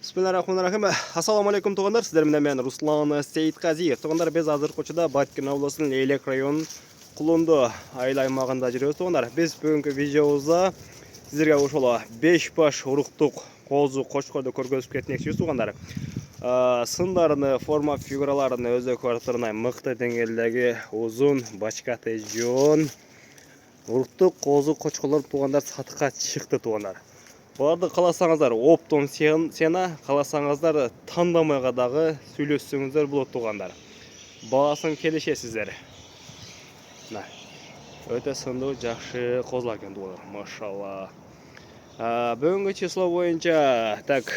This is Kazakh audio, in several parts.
Bismillahirrahmanirrahim. Assalamu alaikum туғандар. Сіздер мен Руслан Сейітқазиев. Туғандар, біз азыр қочыда Баткен облысының Лейлек район Құлынды айыл аймағында жүрміз. Туғандар, біз бүгінгі видеомызда сіздерге ошоло 5 баш уруктук козу кочкорду көргөзүп кетмекчибиз. Туғандар, сындарын, форма фигураларын өзү көрүп тургандай мыкты деңгээлдеги узун, бачкаты жон уруктук козу кочкорлор туғандар сатыкка чыкты. Туғандар, Барды қаласаңыздар оптом сена, қаласаңыздар тандамайға дағы сөйлессеңіздер болот. Туғандар, бағасын келешесіздер. Өте сынды жақшы қозлар екен туғандар, машалла. Бүгінгі число бойынша 5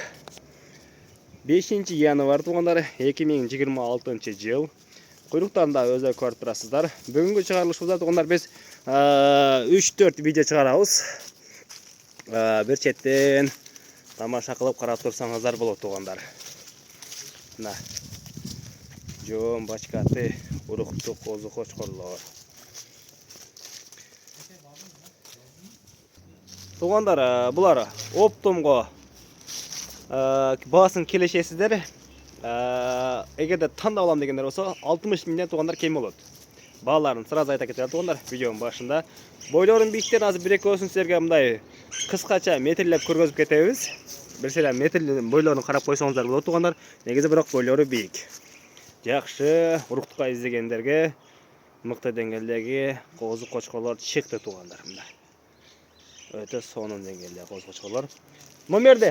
январь туғандар, 2026 жыл. Құйрықтарында өзі көріп тұрасыздар. Бүгінгі шығарылышымызда туғандар, біз 3-4 видео шығарамыз. Bir четтен тамаша қылып қарап тұрсаңыздар болады. Туғандар, жон, бачкаты, уруктук козу кочкорлор. Туғандар, бұлар оптомго бағасын келешесіздер. Егерде таңдап алам дегендер болса 60 миллион туғандар кем болады. Балаларын сразу айта кетеді. Туғандар, видеоның башында бойларын биіктен азы бір-екі өсін сіздерге мындай қысқаша метрлеп көргөзүп кетебиз. Берселер метрлеп бойларын қарап қойсаңыздар болады. Туғандар, негізі бірақ бойлары биік. Жақшы уруктукка издегендерге мыкты деңгээлдеги козу кочкорлор чыкты. Туғандар, өтө сонун деңгээлдеги козу кочкорлор. Номер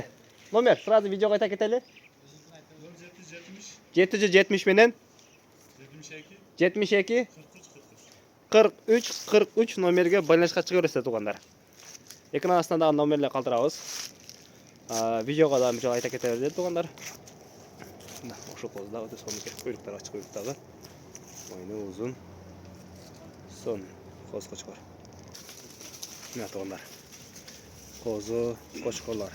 сразу видеого айта кетели. 770 менен 72 43 номерге байланышқа чыга бересиздер. Туғандар, экран астында номерлер калтырабыз. Видеоға да мыжа айта кете берди. Туғандар, ошо козда өтө сонун экен. Куйруктар ачык куйруктагы. Мойну узун. Сон коз кочкор. Туғандар, козу кочкорлор.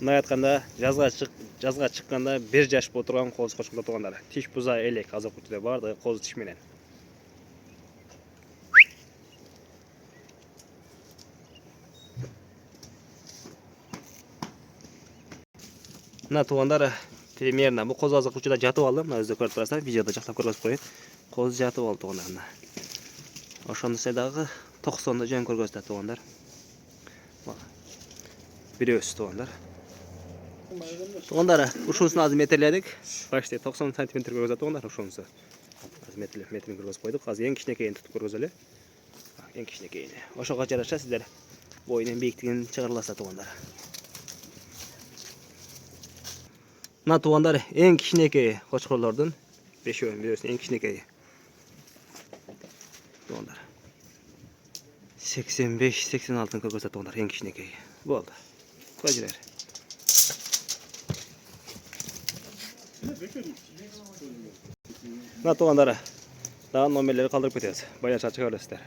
Мына айтканда жазга чыкканда 1 жаш болуп турган коз кочкорлор. Туғандар, тиш буза элек азыр күтүдө бардыгы коз тиш менен. Туғандар, примерно бұл қоз азық учуда жатып алды. Мына өзді көріп тұрасыздар, видеода жақтап көргөзүп коюн. Қоз жатып алды. Туғандар, ошондо сайдагы 90-ды жөн көргөзүп. Туғандар, бир өс. Туғандар, ушунусун азыр метрледик. Почти 90 см көргөзөт. Туғандар, ушунусу азыр метрин көргөзүп койдук. Азыр эң кичинекейин тутуп көргөзөлү. Эң кичинекейин. Ошого жараша сиздер боюнун бийиктигин чыгарыласыздар. Туғандар, туғандар, ең кішінекей қошқорлардың бешеуін ең кішінекей. Туғандар, 85-86 көргөзөт. Туғандар, ең кішінекей болды. Көжілер. Туғандар, даған номерлері қалдырып кетесіз. Байланышқа чыга бересіздер.